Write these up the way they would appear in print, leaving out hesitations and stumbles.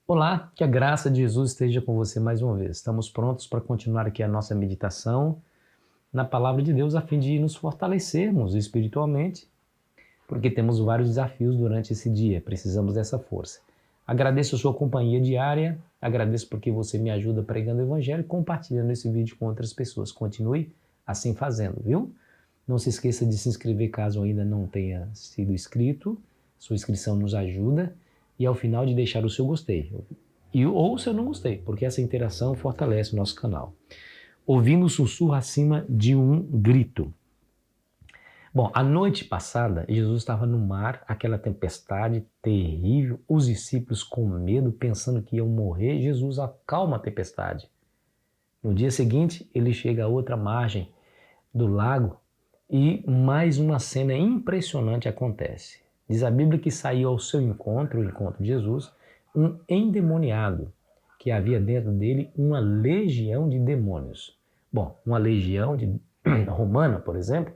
Olá, que a graça de Jesus esteja com você mais uma vez. Estamos prontos para continuar aqui a nossa meditação na Palavra de Deus a fim de nos fortalecermos espiritualmente, porque temos vários desafios durante esse dia, precisamos dessa força. Agradeço a sua companhia diária, agradeço porque você me ajuda pregando o Evangelho e compartilhando esse vídeo com outras pessoas. Continue assim fazendo, viu? Não se esqueça de se inscrever caso ainda não tenha sido inscrito, sua inscrição nos ajuda. E ao final de deixar o seu gostei. Ou se eu não gostei, porque essa interação fortalece o nosso canal. Ouvindo o sussurro acima de um grito. Bom, a noite passada, Jesus estava no mar, aquela tempestade terrível, os discípulos com medo, pensando que iam morrer. Jesus acalma a tempestade. No dia seguinte, ele chega à outra margem do lago e mais uma cena impressionante acontece. Diz a Bíblia que saiu ao seu encontro, o encontro de Jesus, um endemoniado, que havia dentro dele uma legião de demônios. Bom, uma legião romana, por exemplo,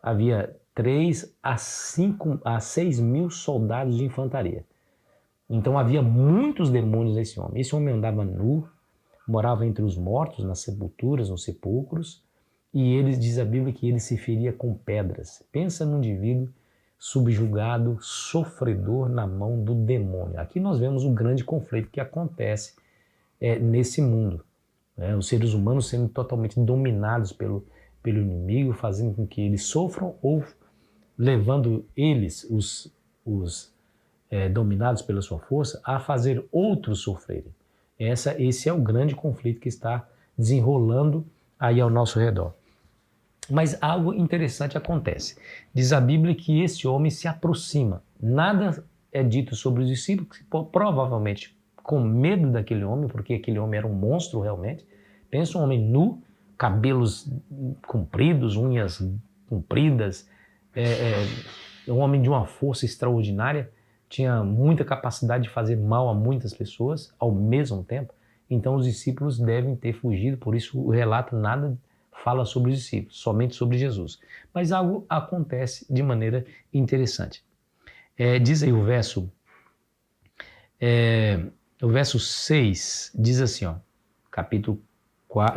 havia 3 a 6 mil soldados de infantaria. Então havia muitos demônios nesse homem. Esse homem andava nu, morava entre os mortos, nas sepulturas, nos sepulcros, e eles, diz a Bíblia, que ele se feria com pedras. Pensa num indivíduo subjugado, sofredor na mão do demônio. Aqui nós vemos o grande conflito que acontece nesse mundo. Os seres humanos sendo totalmente dominados pelo inimigo, fazendo com que eles sofram ou levando eles, os dominados pela sua força, a fazer outros sofrerem. Esse é o grande conflito que está desenrolando aí ao nosso redor. Mas algo interessante acontece. Diz a Bíblia que esse homem se aproxima. Nada é dito sobre os discípulos, que provavelmente com medo daquele homem, porque aquele homem era um monstro realmente. Pensa um homem nu, cabelos compridos, unhas compridas, um homem de uma força extraordinária, tinha muita capacidade de fazer mal a muitas pessoas ao mesmo tempo. Então os discípulos devem ter fugido, por isso o relato nada fala sobre os discípulos, somente sobre Jesus. Mas algo acontece de maneira interessante. Diz aí o verso 6, diz assim, capítulo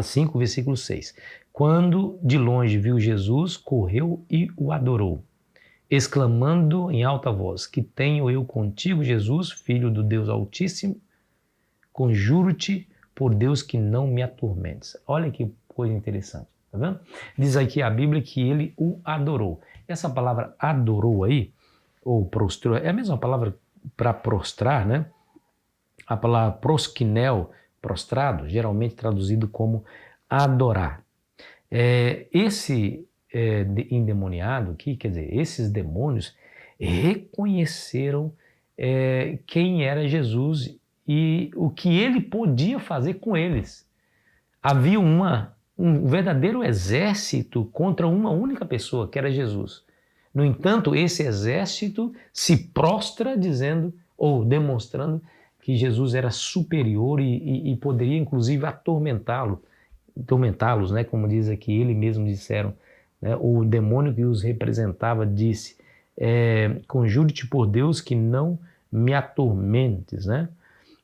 5, versículo 6. Quando de longe viu Jesus, correu e o adorou, exclamando em alta voz: que tenho eu contigo, Jesus, filho do Deus Altíssimo? Conjuro-te por Deus que não me atormentes. Olha que coisa interessante, tá vendo? Diz aqui a Bíblia que ele o adorou. Essa palavra adorou aí, ou prostrou, é a mesma palavra para prostrar, né? A palavra proskinel, prostrado, geralmente traduzido como adorar. Esse endemoniado aqui, quer dizer, esses demônios reconheceram quem era Jesus e o que ele podia fazer com eles. Havia um verdadeiro exército contra uma única pessoa, que era Jesus. No entanto, esse exército se prostra dizendo ou demonstrando que Jesus era superior e poderia inclusive atormentá-los, né? Como diz aqui, ele mesmo disseram, né? O demônio que os representava disse: conjure-te por Deus que não me atormentes, né?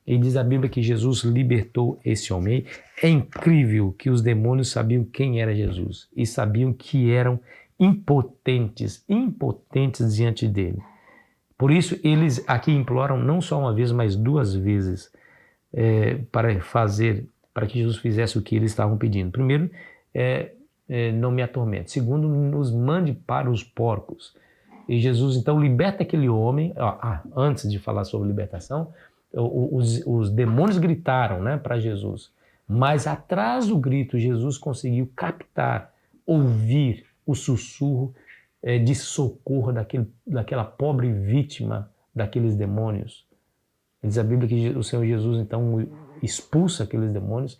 E diz a Bíblia que Jesus libertou esse homem. É incrível que os demônios sabiam quem era Jesus e sabiam que eram impotentes diante dele. Por isso eles aqui imploram não só uma vez, mas 2 vezes para que Jesus fizesse o que eles estavam pedindo. Primeiro, não me atormente. Segundo, nos mande para os porcos. E Jesus então liberta aquele homem. Antes de falar sobre libertação, os demônios gritaram, né, para Jesus. Mas atrás do grito, Jesus conseguiu captar, ouvir o sussurro de socorro daquela pobre vítima daqueles demônios. Diz a Bíblia que o Senhor Jesus então expulsa aqueles demônios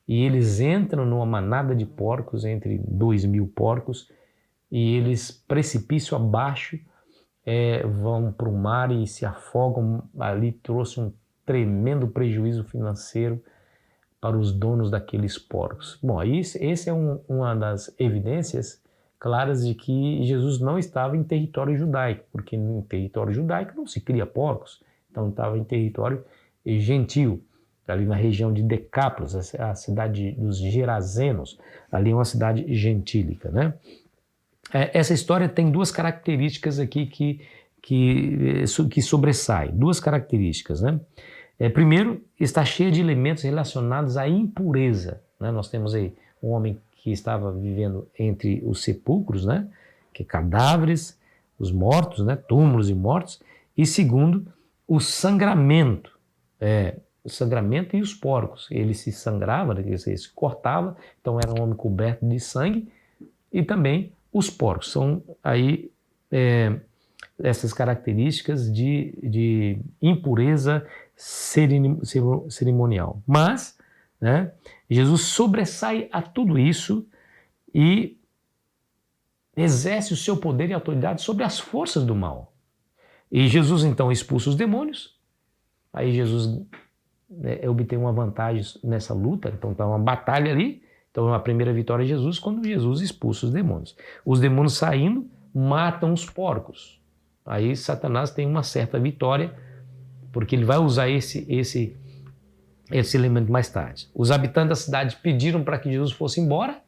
e eles entram numa manada de porcos, entre 2.000 porcos, e eles, precipício abaixo, vão para o mar e se afogam. Ali trouxe um tremendo prejuízo financeiro para os donos daqueles porcos. Bom, esse é uma das evidências claras de que Jesus não estava em território judaico, porque em território judaico não se cria porcos, então estava em território gentil, ali na região de Decápolis, a cidade dos Gerazenos, ali é uma cidade gentílica, né? Essa história tem duas características aqui que sobressaem, duas características, né? Primeiro, está cheia de elementos relacionados à impureza, né? Nós temos aí um homem que estava vivendo entre os sepulcros, né? Que cadáveres, os mortos, né? Túmulos e mortos. E segundo, o sangramento, o sangramento e os porcos. Ele se sangrava, ele se cortava, então era um homem coberto de sangue, e também os porcos. São aí essas características de impureza cerimonial. Mas, né, Jesus sobressai a tudo isso e exerce o seu poder e autoridade sobre as forças do mal. E Jesus então expulsa os demônios. Aí Jesus obtém uma vantagem nessa luta, então está uma batalha ali. Então a primeira vitória é Jesus quando Jesus expulsa os demônios. Os demônios saindo matam os porcos. Aí Satanás tem uma certa vitória, porque ele vai usar esse elemento mais tarde. Os habitantes da cidade pediram para que Jesus fosse embora,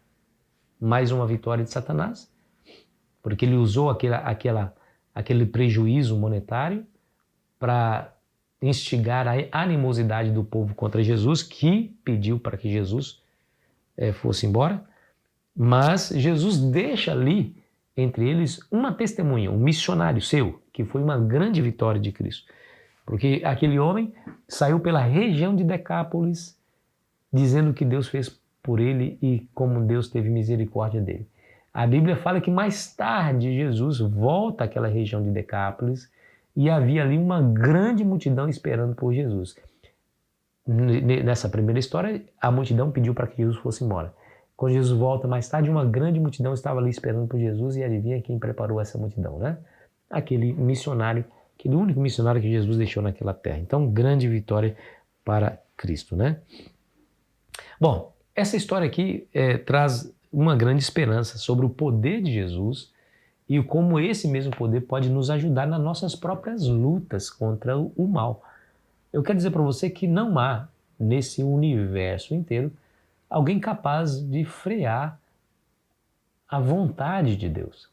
mais uma vitória de Satanás, porque ele usou aquele prejuízo monetário para instigar a animosidade do povo contra Jesus, que pediu para que Jesus fosse embora. Mas Jesus deixa ali entre eles uma testemunha, um missionário seu, que foi uma grande vitória de Cristo. Porque aquele homem saiu pela região de Decápolis dizendo o que Deus fez por ele e como Deus teve misericórdia dele. A Bíblia fala que mais tarde Jesus volta àquela região de Decápolis e havia ali uma grande multidão esperando por Jesus. Nessa primeira história, a multidão pediu para que Jesus fosse embora. Quando Jesus volta mais tarde, uma grande multidão estava ali esperando por Jesus, e adivinha quem preparou essa multidão, né? Aquele missionário, aquele único missionário que Jesus deixou naquela terra. Então, grande vitória para Cristo, né? Bom, essa história aqui traz uma grande esperança sobre o poder de Jesus e como esse mesmo poder pode nos ajudar nas nossas próprias lutas contra o mal. Eu quero dizer para você que não há nesse universo inteiro alguém capaz de frear a vontade de Deus.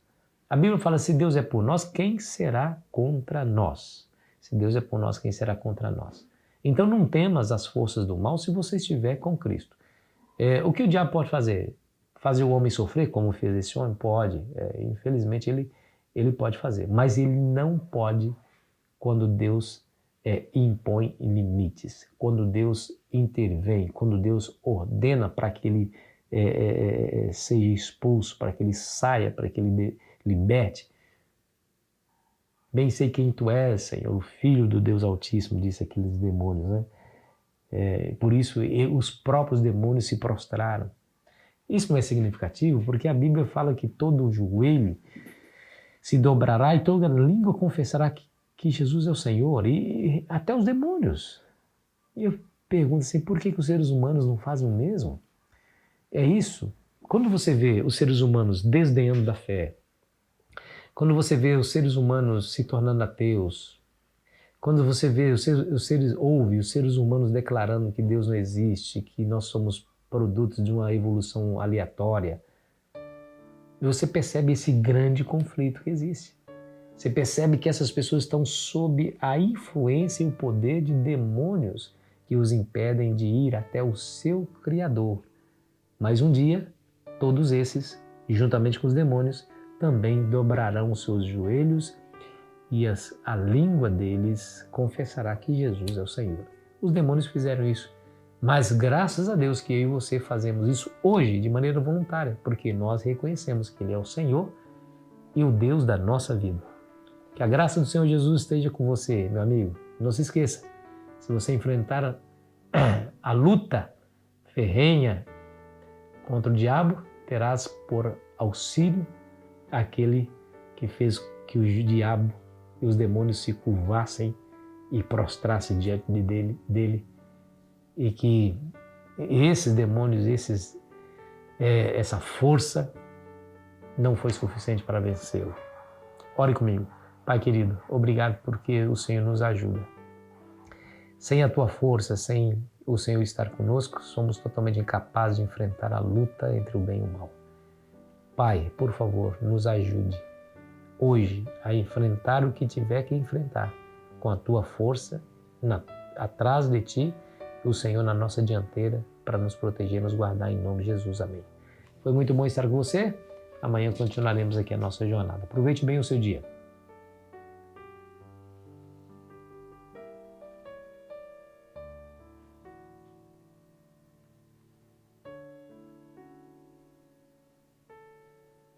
A Bíblia fala, se Deus é por nós, quem será contra nós? Se Deus é por nós, quem será contra nós? Então não temas as forças do mal se você estiver com Cristo. O que o diabo pode fazer? Fazer o homem sofrer, como fez esse homem? Pode. Infelizmente ele pode fazer. Mas ele não pode quando Deus impõe limites, quando Deus intervém, quando Deus ordena para que ele seja expulso, para que ele saia, para que ele liberte. Bem sei quem tu és, Senhor, o Filho do Deus Altíssimo, disse aqueles demônios, né? Por isso os próprios demônios se prostraram. Isso não é significativo porque a Bíblia fala que todo joelho se dobrará e toda língua confessará que Jesus é o Senhor, e até os demônios. E eu pergunto assim, por que os seres humanos não fazem o mesmo? É isso. Quando você vê os seres humanos desdenhando da fé, quando você vê os seres humanos se tornando ateus, quando você vê ouve os seres humanos declarando que Deus não existe, que nós somos produtos de uma evolução aleatória, você percebe esse grande conflito que existe. Você percebe que essas pessoas estão sob a influência e o poder de demônios que os impedem de ir até o seu Criador. Mas um dia, todos esses, juntamente com os demônios, também dobrarão os seus joelhos e a língua deles confessará que Jesus é o Senhor. Os demônios fizeram isso, mas graças a Deus que eu e você fazemos isso hoje de maneira voluntária, porque nós reconhecemos que Ele é o Senhor e o Deus da nossa vida. Que a graça do Senhor Jesus esteja com você, meu amigo. Não se esqueça, se você enfrentar a luta ferrenha contra o diabo, terás por auxílio aquele que fez que o diabo e os demônios se curvassem e prostrassem diante dele, e que esses demônios, essa força não foi suficiente para vencê-lo. Ore comigo. Pai querido, obrigado porque o Senhor nos ajuda. Sem a tua força, sem o Senhor estar conosco, somos totalmente incapazes de enfrentar a luta entre o bem e o mal. Pai, por favor, nos ajude hoje a enfrentar o que tiver que enfrentar, com a tua força atrás de ti, e o Senhor na nossa dianteira, para nos proteger e nos guardar em nome de Jesus. Amém. Foi muito bom estar com você. Amanhã continuaremos aqui a nossa jornada. Aproveite bem o seu dia.